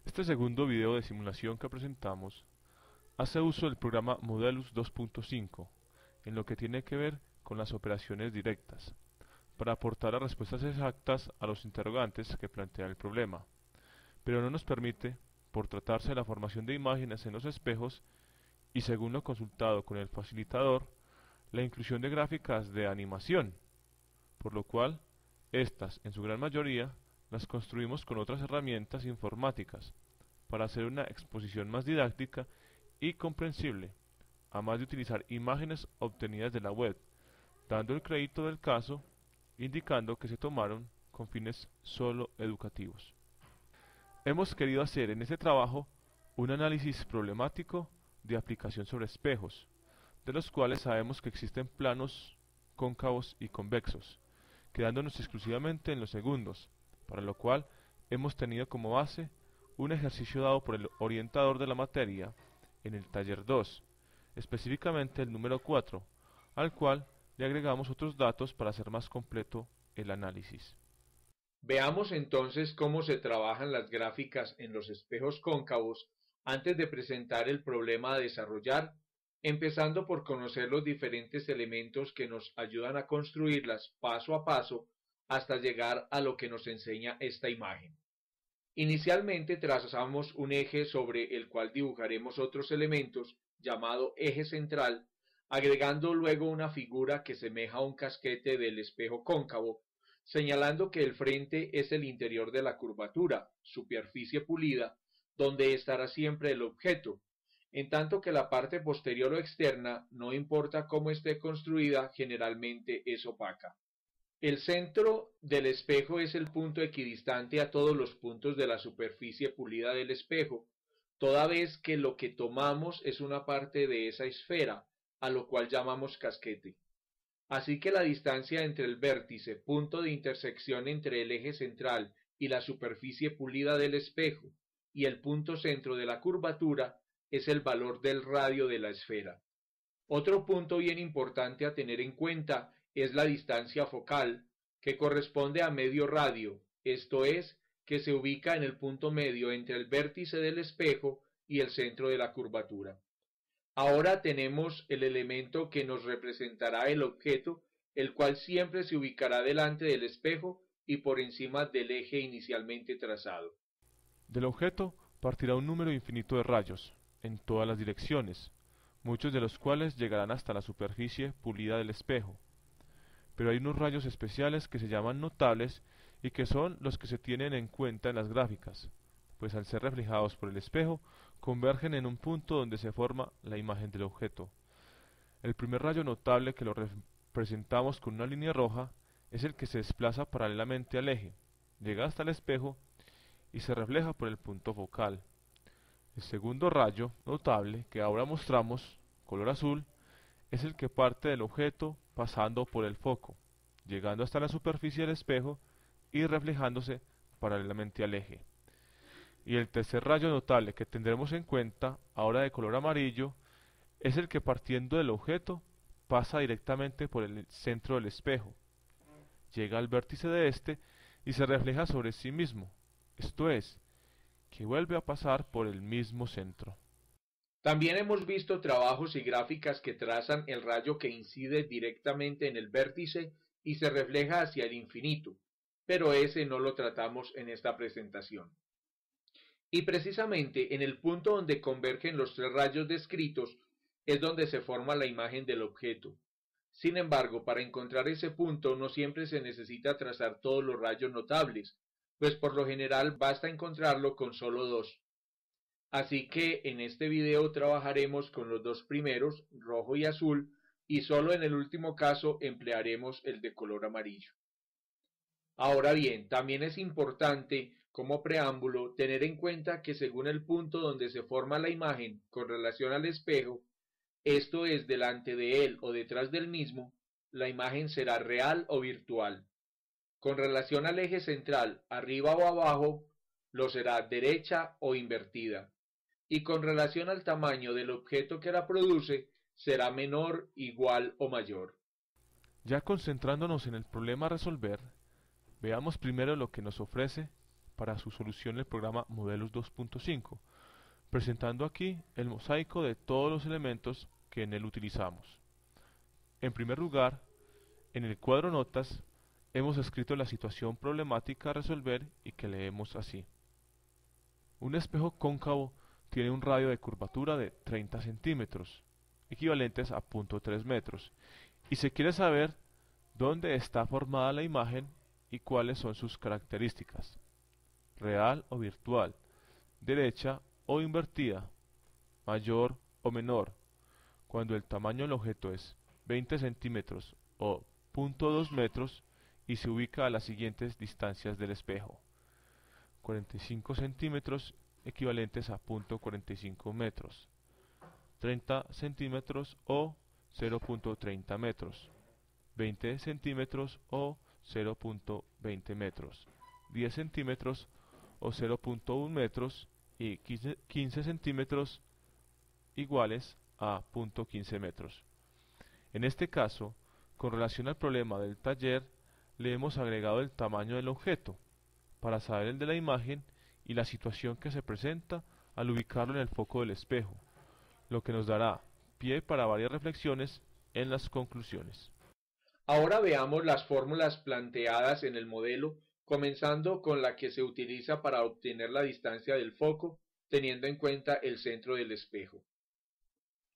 Este segundo video de simulación que presentamos hace uso del programa Modelus 2.5 en lo que tiene que ver con las operaciones directas, para aportar las respuestas exactas a los interrogantes que plantea el problema, pero no nos permite, por tratarse de la formación de imágenes en los espejos y según lo consultado con el facilitador, la inclusión de gráficas de animación, por lo cual estas, en su gran mayoría, las construimos con otras herramientas informáticas para hacer una exposición más didáctica y comprensible, además de utilizar imágenes obtenidas de la web, dando el crédito del caso, indicando que se tomaron con fines solo educativos. Hemos querido hacer en este trabajo un análisis problemático de aplicación sobre espejos, de los cuales sabemos que existen planos cóncavos y convexos, quedándonos exclusivamente en los segundos, para lo cual hemos tenido como base un ejercicio dado por el orientador de la materia en el taller 2, específicamente el número 4, al cual le agregamos otros datos para hacer más completo el análisis. Veamos entonces cómo se trabajan las gráficas en los espejos cóncavos antes de presentar el problema a desarrollar, empezando por conocer los diferentes elementos que nos ayudan a construirlas paso a paso hasta llegar a lo que nos enseña esta imagen. Inicialmente trazamos un eje sobre el cual dibujaremos otros elementos llamado eje central, agregando luego una figura que semeja a un casquete del espejo cóncavo, señalando que el frente es el interior de la curvatura, superficie pulida, donde estará siempre el objeto, en tanto que la parte posterior o externa, no importa cómo esté construida, generalmente es opaca. El centro del espejo es el punto equidistante a todos los puntos de la superficie pulida del espejo, toda vez que lo que tomamos es una parte de esa esfera, a lo cual llamamos casquete. Así que la distancia entre el vértice, punto de intersección entre el eje central y la superficie pulida del espejo, y el punto centro de la curvatura, es el valor del radio de la esfera. Otro punto bien importante a tener en cuenta es la distancia focal, que corresponde a medio radio, esto es, que se ubica en el punto medio entre el vértice del espejo y el centro de la curvatura. Ahora tenemos el elemento que nos representará el objeto, el cual siempre se ubicará delante del espejo y por encima del eje inicialmente trazado. Del objeto partirá un número infinito de rayos, en todas las direcciones, muchos de los cuales llegarán hasta la superficie pulida del espejo. Pero hay unos rayos especiales que se llaman notables y que son los que se tienen en cuenta en las gráficas, pues al ser reflejados por el espejo, convergen en un punto donde se forma la imagen del objeto. El primer rayo notable, que lo representamos con una línea roja, es el que se desplaza paralelamente al eje, llega hasta el espejo y se refleja por el punto focal. El segundo rayo notable, que ahora mostramos, color azul, es el que parte del objeto pasando por el foco, llegando hasta la superficie del espejo y reflejándose paralelamente al eje. Y el tercer rayo notable que tendremos en cuenta, ahora de color amarillo, es el que partiendo del objeto pasa directamente por el centro del espejo, llega al vértice de este y se refleja sobre sí mismo, esto es, que vuelve a pasar por el mismo centro. También hemos visto trabajos y gráficas que trazan el rayo que incide directamente en el vértice y se refleja hacia el infinito, pero ese no lo tratamos en esta presentación. Y precisamente en el punto donde convergen los tres rayos descritos es donde se forma la imagen del objeto. Sin embargo, para encontrar ese punto no siempre se necesita trazar todos los rayos notables, pues por lo general basta encontrarlo con solo dos. Así que en este video trabajaremos con los dos primeros, rojo y azul, y solo en el último caso emplearemos el de color amarillo. Ahora bien, también es importante, como preámbulo, tener en cuenta que según el punto donde se forma la imagen con relación al espejo, esto es delante de él o detrás del mismo, la imagen será real o virtual. Con relación al eje central, arriba o abajo, lo será derecha o invertida. Y con relación al tamaño del objeto que la produce, será menor, igual o mayor. Ya concentrándonos en el problema a resolver, veamos primero lo que nos ofrece para su solución el programa Modelus 2.5, presentando aquí el mosaico de todos los elementos que en él utilizamos. En primer lugar, en el cuadro notas hemos escrito la situación problemática a resolver y que leemos así. Un espejo cóncavo tiene un radio de curvatura de 30 centímetros, equivalentes a 0.3 metros, y se quiere saber dónde está formada la imagen y cuáles son sus características, real o virtual, derecha o invertida, mayor o menor, cuando el tamaño del objeto es 20 centímetros o 0.2 metros y se ubica a las siguientes distancias del espejo: 45 centímetros equivalentes a 0.45 metros, 30 centímetros o 0.30 metros, 20 centímetros o 0.20 metros, 10 centímetros o 0.1 metros y 15 centímetros iguales a 0.15 metros. En este caso, con relación al problema del taller, le hemos agregado el tamaño del objeto, para saber el de la imagen y la situación que se presenta al ubicarlo en el foco del espejo, lo que nos dará pie para varias reflexiones en las conclusiones. Ahora veamos las fórmulas planteadas en el modelo, comenzando con la que se utiliza para obtener la distancia del foco, teniendo en cuenta el centro del espejo.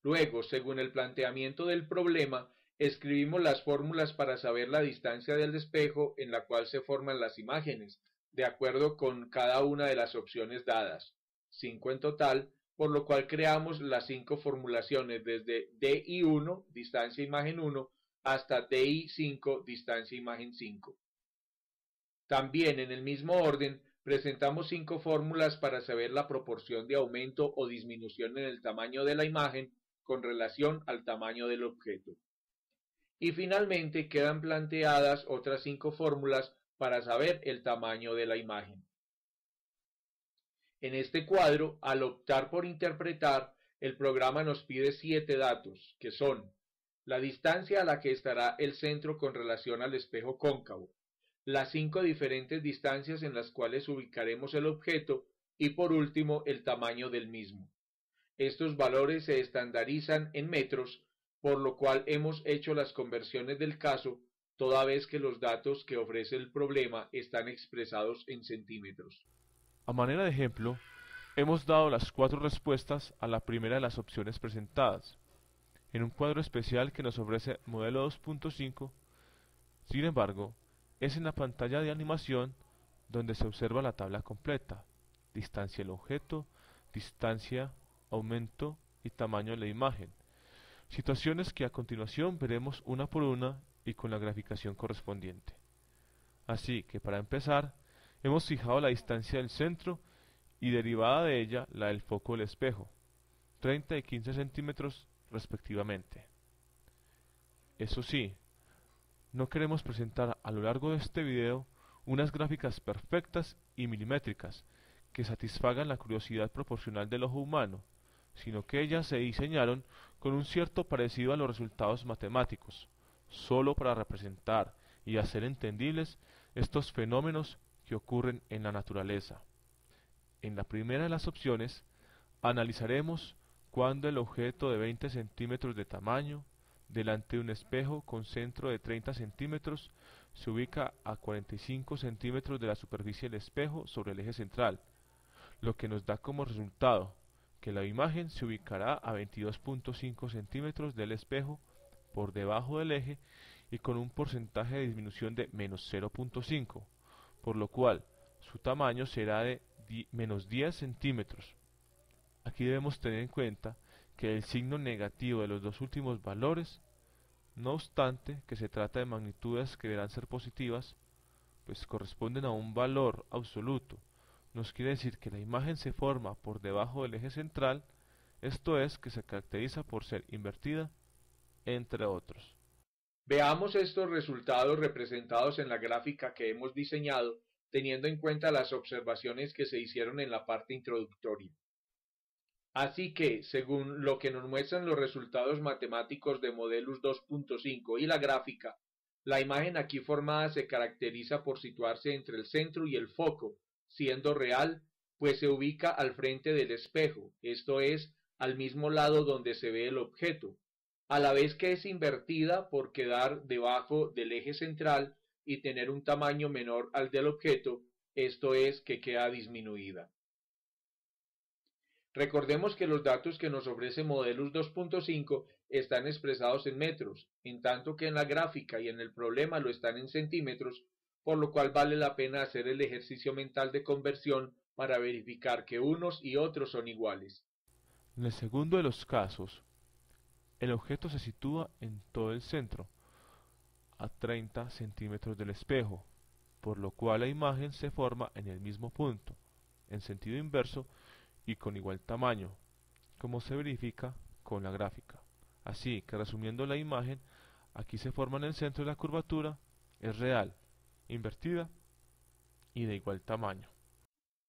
Luego, según el planteamiento del problema, escribimos las fórmulas para saber la distancia del espejo en la cual se forman las imágenes, de acuerdo con cada una de las opciones dadas, 5 en total, por lo cual creamos las 5 formulaciones desde DI1, distancia imagen 1, hasta DI5, distancia imagen 5. También en el mismo orden presentamos 5 fórmulas para saber la proporción de aumento o disminución en el tamaño de la imagen con relación al tamaño del objeto. Y finalmente quedan planteadas otras 5 fórmulas para saber el tamaño de la imagen. En este cuadro, al optar por interpretar, el programa nos pide 7 datos, que son la distancia a la que estará el centro con relación al espejo cóncavo, las 5 diferentes distancias en las cuales ubicaremos el objeto y por último el tamaño del mismo. Estos valores se estandarizan en metros, por lo cual hemos hecho las conversiones del caso, toda vez que los datos que ofrece el problema están expresados en centímetros. A manera de ejemplo, hemos dado las 4 respuestas a la primera de las opciones presentadas, en un cuadro especial que nos ofrece Modelo 2.5. Sin embargo, es en la pantalla de animación donde se observa la tabla completa: distancia del objeto, distancia, aumento y tamaño de la imagen. Situaciones que a continuación veremos una por una y con la graficación correspondiente. Así que para empezar, hemos fijado la distancia del centro y derivada de ella la del foco del espejo, 30 y 15 centímetros respectivamente. Eso sí, no queremos presentar a lo largo de este video unas gráficas perfectas y milimétricas que satisfagan la curiosidad proporcional del ojo humano, sino que ellas se diseñaron con un cierto parecido a los resultados matemáticos, solo para representar y hacer entendibles estos fenómenos que ocurren en la naturaleza. En la primera de las opciones, analizaremos cuando el objeto de 20 centímetros de tamaño, delante de un espejo con centro de 30 centímetros, se ubica a 45 centímetros de la superficie del espejo sobre el eje central, lo que nos da como resultado que la imagen se ubicará a 22.5 centímetros del espejo por debajo del eje y con un porcentaje de disminución de menos 0.5, por lo cual su tamaño será de menos 10 centímetros. Aquí debemos tener en cuenta que el signo negativo de los dos últimos valores, no obstante que se trata de magnitudes que deberán ser positivas, pues corresponden a un valor absoluto, nos quiere decir que la imagen se forma por debajo del eje central, esto es, que se caracteriza por ser invertida, entre otros. Veamos estos resultados representados en la gráfica que hemos diseñado, teniendo en cuenta las observaciones que se hicieron en la parte introductoria. Así que, según lo que nos muestran los resultados matemáticos de Modelus 2.5 y la gráfica, La imagen aquí formada se caracteriza por situarse entre el centro y el foco, siendo real, pues se ubica al frente del espejo, esto es, al mismo lado donde se ve el objeto, a la vez que es invertida por quedar debajo del eje central y tener un tamaño menor al del objeto, esto es, que queda disminuida. Recordemos que los datos que nos ofrece Modelus 2.5 están expresados en metros, en tanto que en la gráfica y en el problema lo están en centímetros, por lo cual vale la pena hacer el ejercicio mental de conversión para verificar que unos y otros son iguales. En el segundo de los casos, el objeto se sitúa en todo el centro, a 30 centímetros del espejo, por lo cual la imagen se forma en el mismo punto, en sentido inverso y con igual tamaño, como se verifica con la gráfica. Así que resumiendo la imagen, aquí se forma en el centro de la curvatura, es real, invertida y de igual tamaño.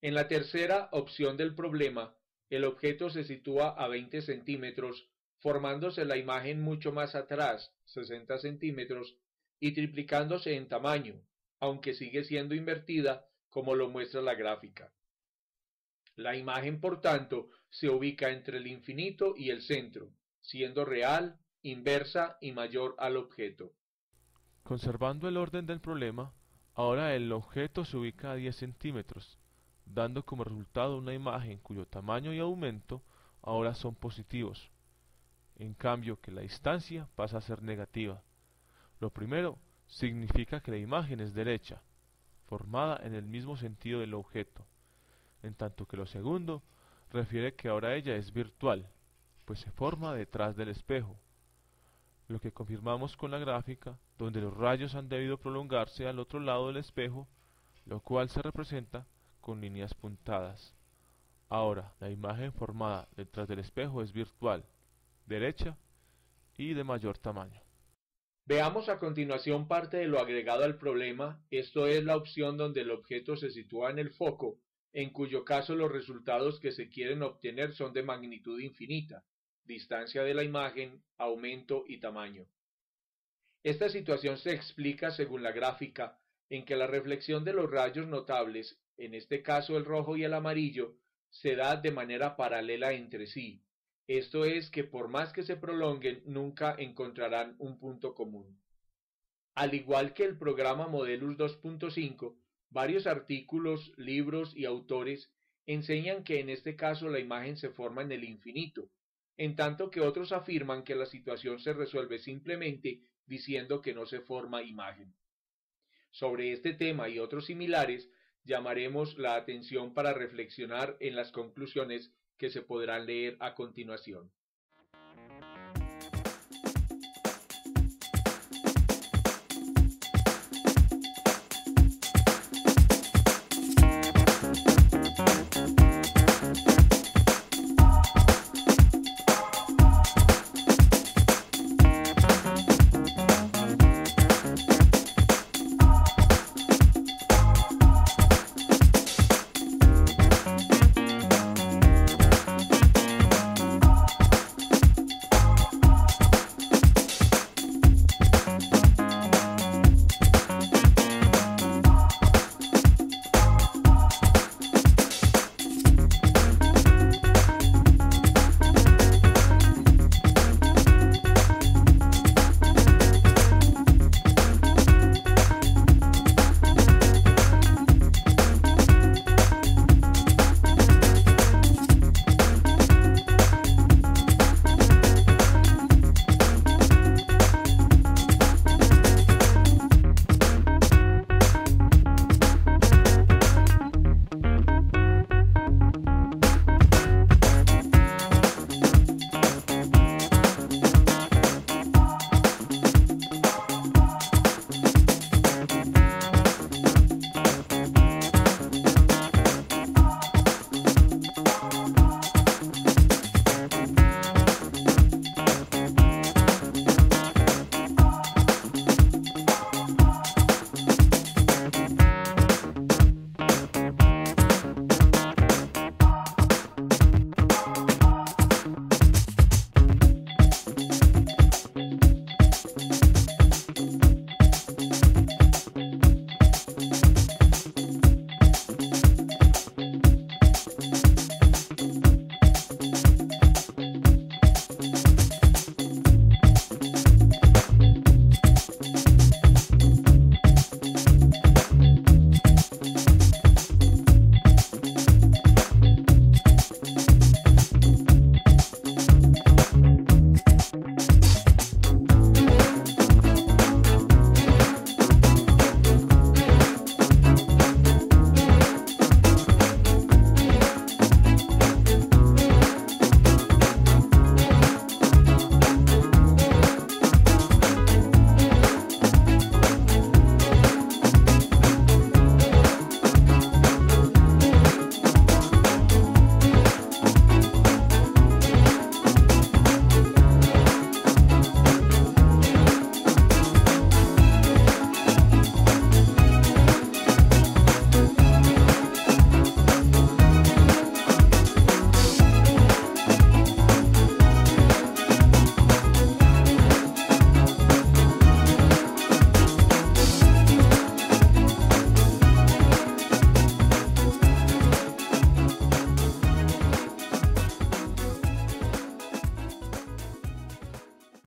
En la tercera opción del problema, el objeto se sitúa a 20 centímetros, formándose la imagen mucho más atrás, 60 centímetros, y triplicándose en tamaño, aunque sigue siendo invertida, como lo muestra la gráfica. La imagen, por tanto, se ubica entre el infinito y el centro, siendo real, inversa y mayor al objeto. Conservando el orden del problema, ahora el objeto se ubica a 10 centímetros, dando como resultado una imagen cuyo tamaño y aumento ahora son positivos, en cambio que la distancia pasa a ser negativa. Lo primero significa que la imagen es derecha, formada en el mismo sentido del objeto, en tanto que lo segundo refiere que ahora ella es virtual, pues se forma detrás del espejo, lo que confirmamos con la gráfica, donde los rayos han debido prolongarse al otro lado del espejo, lo cual se representa con líneas puntadas. Ahora, la imagen formada detrás del espejo es virtual, derecha y de mayor tamaño. Veamos a continuación parte de lo agregado al problema, esto es la opción donde el objeto se sitúa en el foco, en cuyo caso los resultados que se quieren obtener son de magnitud infinita, distancia de la imagen, aumento y tamaño. Esta situación se explica según la gráfica, en que la reflexión de los rayos notables, en este caso el rojo y el amarillo, se da de manera paralela entre sí. Esto es que por más que se prolonguen, nunca encontrarán un punto común. Al igual que el programa Modelus 2.5, varios artículos, libros y autores enseñan que en este caso la imagen se forma en el infinito, en tanto que otros afirman que la situación se resuelve simplemente diciendo que no se forma imagen. Sobre este tema y otros similares, llamaremos la atención para reflexionar en las conclusiones que se podrán leer a continuación.